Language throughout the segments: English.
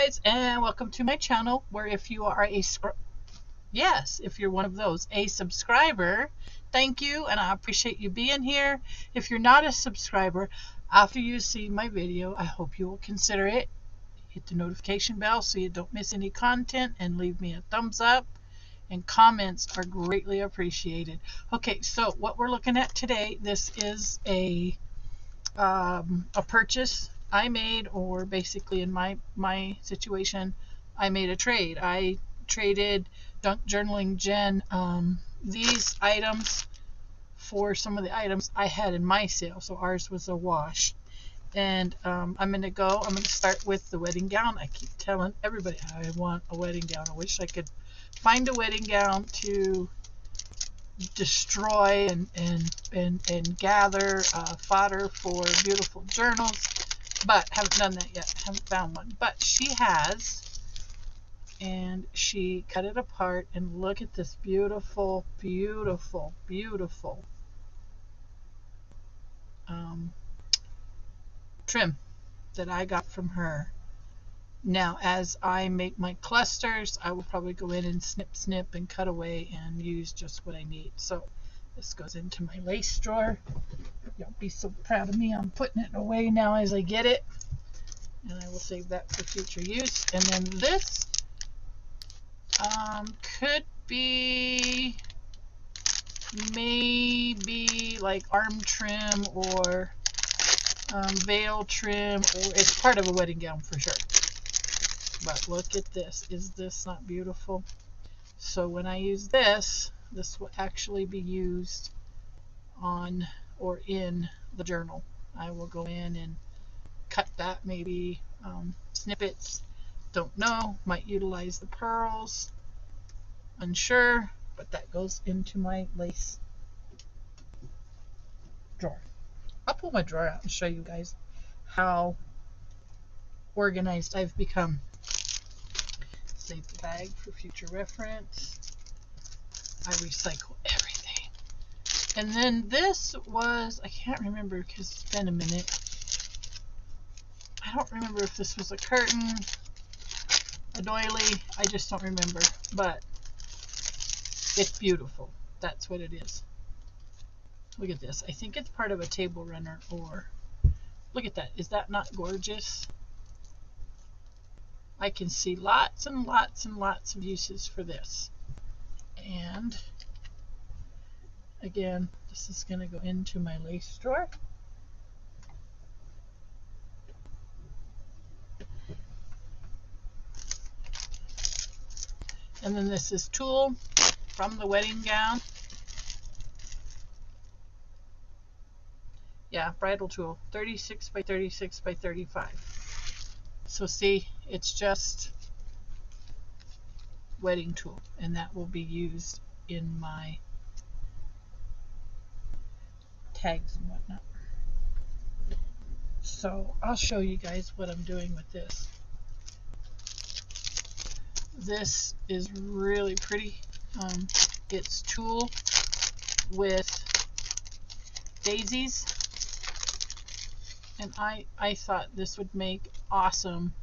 guys, and welcome to my channel, where if you are if you're one of those, a subscriber, thank you, and I appreciate you being here. If you're not a subscriber, after you see my video, I hope you will consider it. Hit the notification bell so you don't miss any content, and leave me a thumbs up, and comments are greatly appreciated. Okay, so what we're looking at today, this is a purchase I made, or basically in my situation, I made a trade. I traded JunkJournalingJen's these items for some of the items I had in my sale. So ours was a wash. And I'm going to start with the wedding gown. I keep telling everybody I want a wedding gown. I wish I could find a wedding gown to destroy and gather fodder for beautiful journals, but haven't done that yet. Haven't found one, but she has, and she cut it apart, and look at this beautiful trim that I got from her. Now, as I make my clusters, I will probably go in and snip and cut away and use just what I need. So this goes into my lace drawer. You'll be so proud of me. I'm putting it away now as I get it, and I will save that for future use. And then this could be maybe like arm trim or veil trim, or it's part of a wedding gown for sure. But look at this. Is this not beautiful? So when I use this will actually be used on or in the journal. I will go in and cut that, maybe snippets. Don't know. Might utilize the pearls. Unsure. But that goes into my lace drawer. I'll pull my drawer out and show you guys how organized I've become. Save the bag for future reference. I recycle everything. And then this was, I can't remember because it's been a minute. I don't remember if this was a curtain, a doily, I just don't remember. But it's beautiful. That's what it is. Look at this. I think it's part of a table runner, or look at that. Is that not gorgeous? I can see lots and lots of uses for this. And again, this is going to go into my lace drawer. And then this is tulle from the wedding gown. Yeah, bridal tulle, 36 by 36 by 35. So see, it's just wedding tulle, and that will be used in my tags and whatnot. So I'll show you guys what I'm doing with this. This is really pretty. It's tulle with daisies, and I thought this would make awesome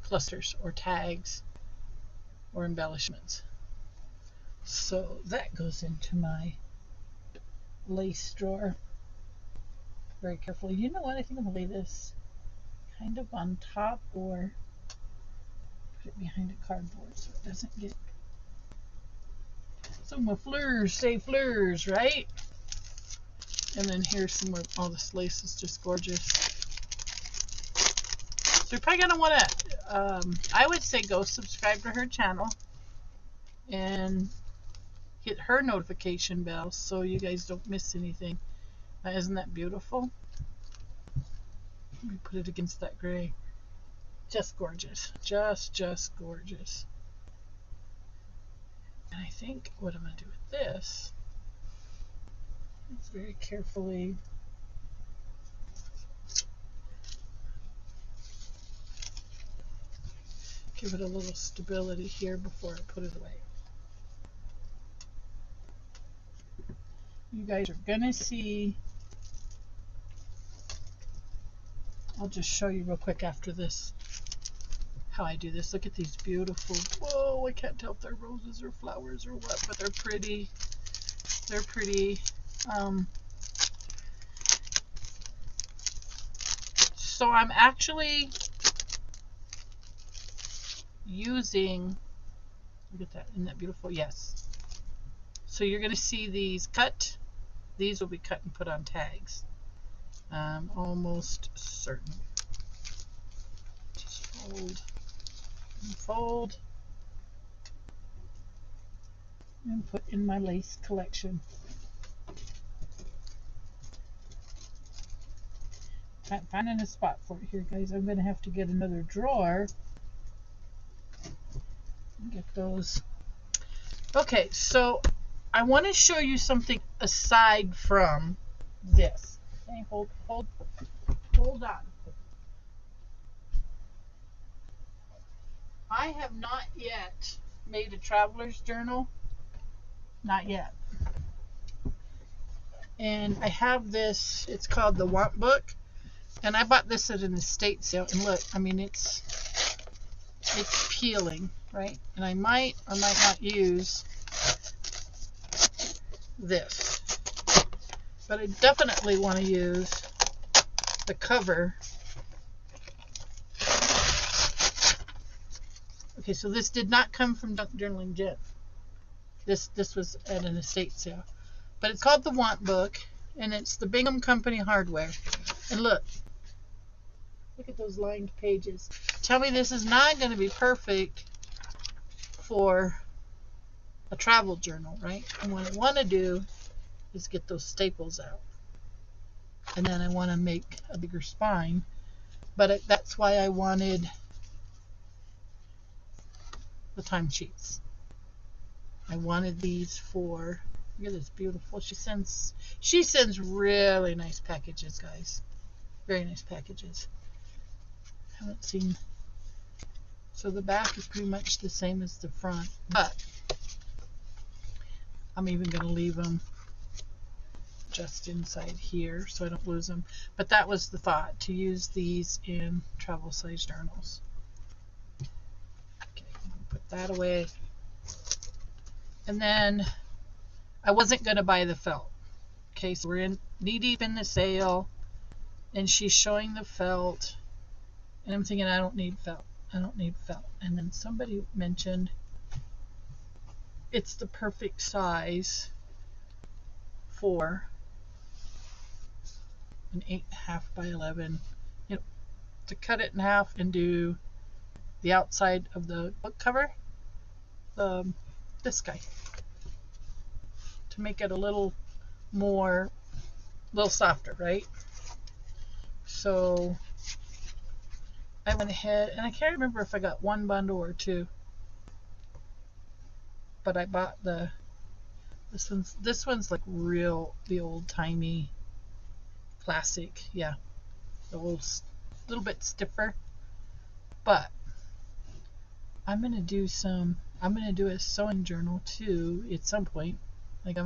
clusters or tags or embellishments. So that goes into my lace drawer very carefully. You know what? I think I'm gonna lay this kind of on top, or put it behind a cardboard so it doesn't get. So my fleurs say fleurs, right? And then here's some more. Oh, this lace is just gorgeous. So you're probably gonna want to, I would say, go subscribe to her channel and hit her notification bell so you guys don't miss anything. Now, isn't that beautiful? Let me put it against that gray. Just gorgeous. Just gorgeous. And I think what I'm going to do with this is very carefully give it a little stability here before I put it away. You guys are going to see I'll just show you real quick after this how I do this. Look at these beautiful, whoa, I can't tell if they're roses or flowers or what, but they're pretty. They're pretty. So I'm actually using, look at that, isn't that beautiful? Yes. So you're going to see these cut. These will be cut and put on tags. I'm almost certain. Just fold and fold and put in my lace collection. Not finding a spot for it here, guys. I'm going to have to get another drawer and get those. Okay, so I want to show you something aside from this. Okay, hold on. I have not yet made a traveler's journal. Not yet. And I have this, it's called the Want Book. And I bought this at an estate sale. And look, I mean, it's peeling, right? And I might or might not use this. But I definitely want to use the cover. Okay, so this did not come from JunkJournalingJen's. This was at an estate sale. But it's called the Want Book, and it's the Bingham Company hardware. And look at those lined pages. Tell me this is not going to be perfect for a travel journal, right? And what I want to do is get those staples out. And then I want to make a bigger spine. But that's why I wanted the timesheets. I wanted these for, look at this beautiful. She sends really nice packages, guys. Very nice packages. Haven't seen. So the back is pretty much the same as the front, but I'm even going to leave them just inside here so I don't lose them. But that was the thought, to use these in travel size journals. Okay, I'm going to put that away. And then I wasn't going to buy the felt. Okay, so we're knee deep in the sale, and she's showing the felt, and I'm thinking, I don't need felt. I don't need felt. And then somebody mentioned it's the perfect size for an 8.5 by 11. You know, to cut it in half and do the outside of the book cover. This guy. To make it a little softer, right? So I went ahead, and I can't remember if I got one bundle or two, but I bought this one's like the old-timey classic, yeah, the old, little bit stiffer. But I'm gonna do a sewing journal too at some point. Like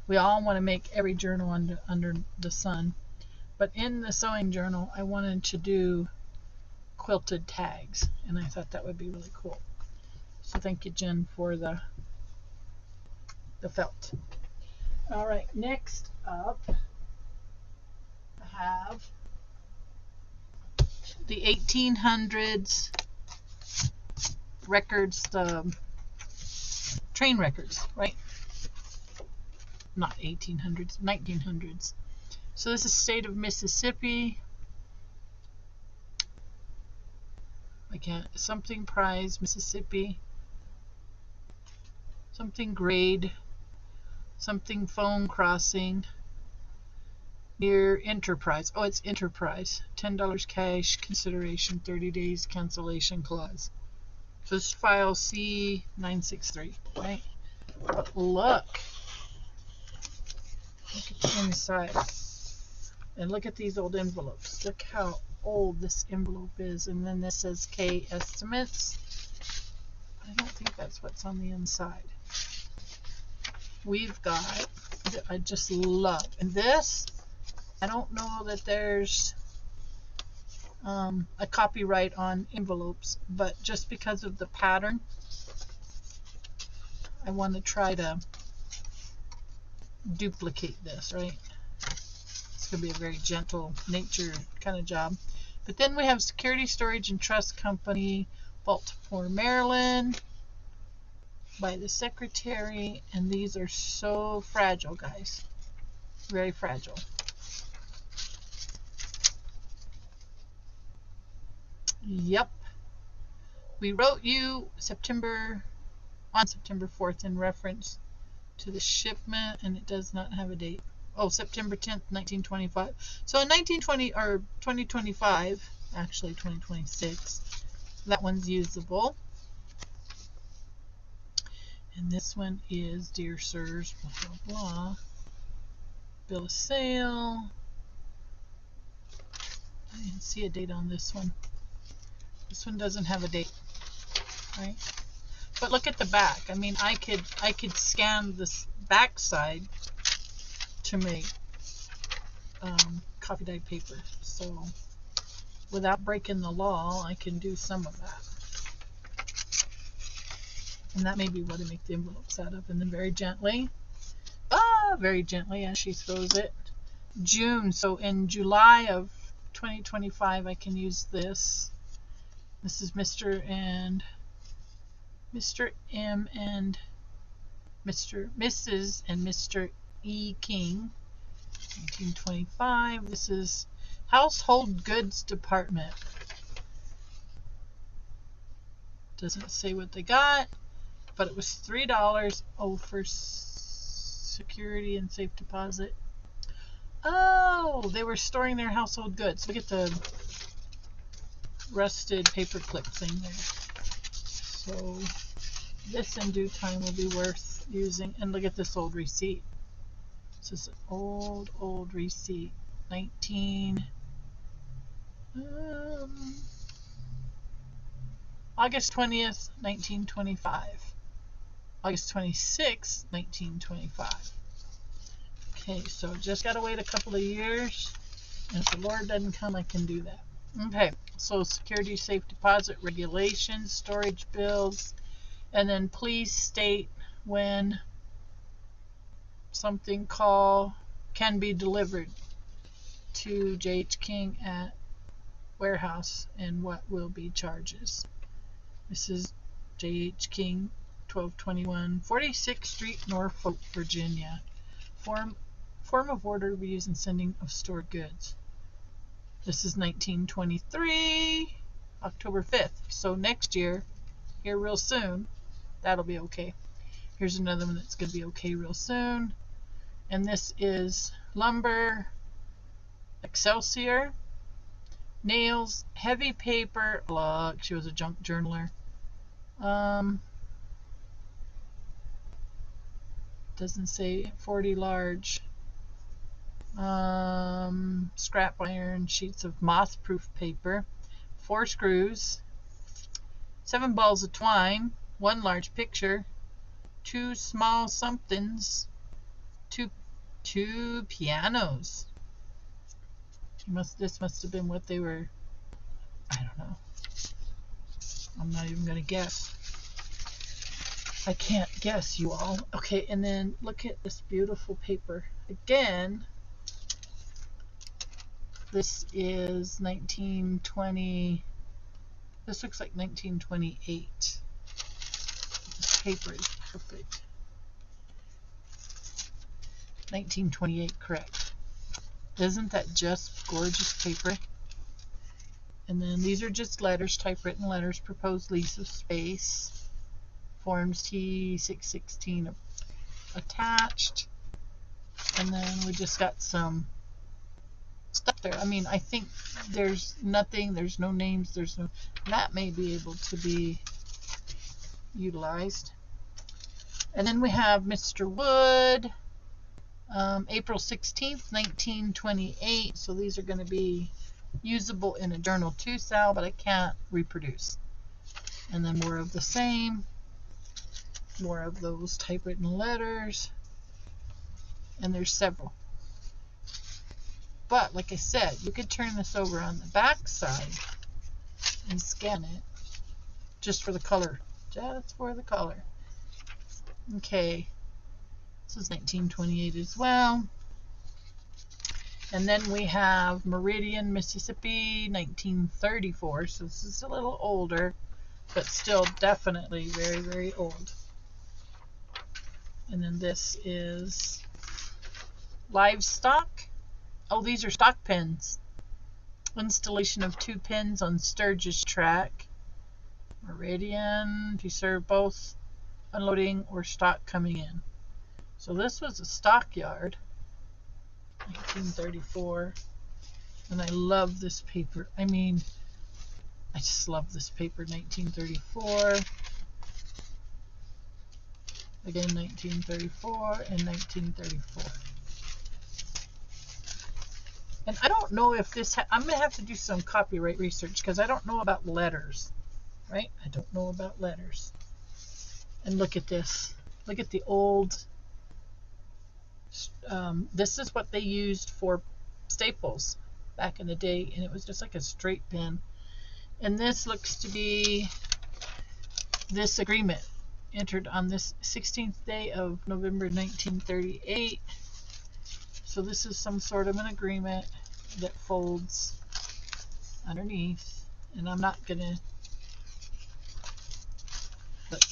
we all want to make every journal under the sun, but in the sewing journal I wanted to do quilted tags, and I thought that would be really cool. So thank you, Jen, for the felt. All right, next up I have the 1800s records, the train records, right? Not 1800s, 1900s. So this is state of Mississippi. Something prize, Mississippi. Something grade. Something phone crossing. Near Enterprise. Oh, it's Enterprise. $10 cash, consideration, 30 days cancellation clause. So this is file C963, right? But look at the inside. And look at these old envelopes. Look how old this envelope is. And then this says K estimates. I don't think that's what's on the inside. We've got, I just love, and this, I don't know that there's, a copyright on envelopes, but just because of the pattern, I want to try to duplicate this, right? It's going to be a very gentle nature kind of job. But then we have Security Storage and Trust Company, Baltimore, Maryland, by the secretary, and these are so fragile, guys. Very fragile. Yep. We wrote you on September 4th in reference to the shipment, and it does not have a date. Oh, September 10th, 1925. So in 2025, actually 2026, that one's usable. And this one is Dear Sirs, blah, blah, blah. Bill of sale. I didn't see a date on this one. This one doesn't have a date, right? But look at the back. I mean, I could scan this back side to make coffee dyed paper. So without breaking the law, I can do some of that. And that may be what I make the envelopes out of. And then very gently as she throws it, June. So in July of 2025, I can use this. This is Mr. M and Mrs. and Mr. E. King, 1925. This is Household Goods Department. Doesn't say what they got, but it was $3. Oh, for security and safe deposit. Oh, they were storing their household goods. Look at the rusted paper clip thing there. So this in due time will be worth using. And look at this old receipt. This is an old receipt. August 20th, 1925. August 26th, 1925. Okay, so just gotta wait a couple of years, and if the Lord doesn't come, I can do that. Okay, so security, safe deposit regulations, storage bills, and then please state when something can be delivered to J.H. King at warehouse, and what will be charges. This is J.H. King, 1221 46th Street, Norfolk, Virginia. Form of order we use in sending of stored goods. This is 1923, October 5th. So next year, here real soon, that'll be okay. Here's another one that's going to be okay real soon. And this is lumber, Excelsior, nails, heavy paper. Look, she was a junk journaler. Doesn't say 40 large. Scrap iron, sheets of moth-proof paper, 4 screws, 7 balls of twine, 1 large picture, 2 small somethings, 2 pianos. This must have been what they were. I don't know. I'm not even gonna guess. I can't guess, you all. Okay, and then look at this beautiful paper. Again, this is 1920. This looks like 1928. This paper is perfect. 1928, correct. Isn't that just gorgeous paper? And then these are just letters, typewritten letters, proposed lease of space. Forms T616 attached. And then we just got some stuff there. I mean, I think there's nothing, there's no names, that may be able to be utilized. And then we have Mr. Wood, April 16th, 1928. So these are going to be usable in a journal too, Sal, but I can't reproduce. And then more of the same. More of those typewritten letters. And there's several. But like I said, you could turn this over on the back side and scan it just for the color. Just for the color. Okay. This is 1928 as well. And then we have Meridian, Mississippi, 1934. So this is a little older, but still definitely very, very old. And then this is Livestock. Oh, these are stock pins. Installation of 2 pins on Sturgis track. Meridian, to serve both unloading or stock coming in. So this was a stockyard, 1934. And I love this paper. I mean, I just love this paper, 1934. Again, 1934 and 1934. And I don't know if this, I'm going to have to do some copyright research because I don't know about letters, right? I don't know about letters. And look at this. Look at the old, this is what they used for staples back in the day, and it was just like a straight pin. And this looks to be this agreement entered on this 16th day of November 1938. So this is some sort of an agreement that folds underneath, and I'm not gonna, but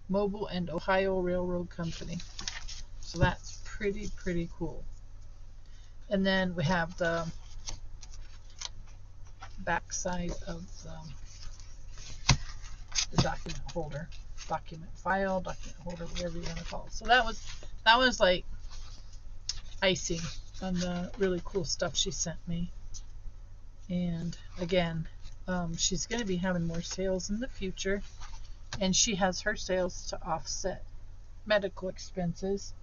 Mobile and Ohio Railroad Company. So that's pretty cool. And then we have the back side of the document holder, document file, document holder, whatever you want to call it. So that was like icing on the really cool stuff she sent me. And again, she's going to be having more sales in the future, and she has her sales to offset medical expenses,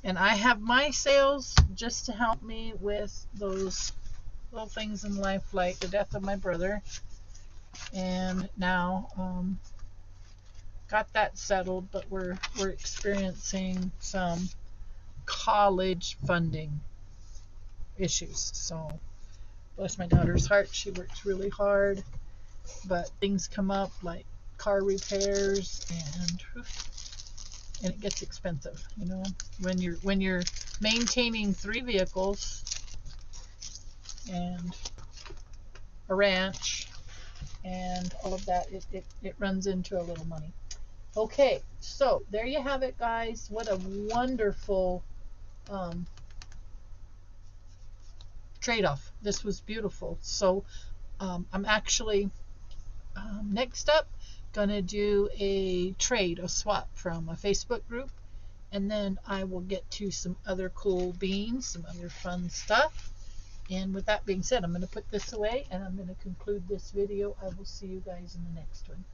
and I have my sales just to help me with those little things in life, like the death of my brother. And now got that settled, but we're experiencing some college funding issues. So bless my daughter's heart, she works really hard, but things come up like car repairs, and it gets expensive, you know, when you're maintaining 3 vehicles and a ranch and all of that. It runs into a little money. Okay, so there you have it, guys. What a wonderful trade-off. This was beautiful. So I'm actually next up gonna do a trade, a swap from a Facebook group, and then I will get to some other cool beans, some other fun stuff. And with that being said, I'm going to put this away and I'm going to conclude this video. I will see you guys in the next one.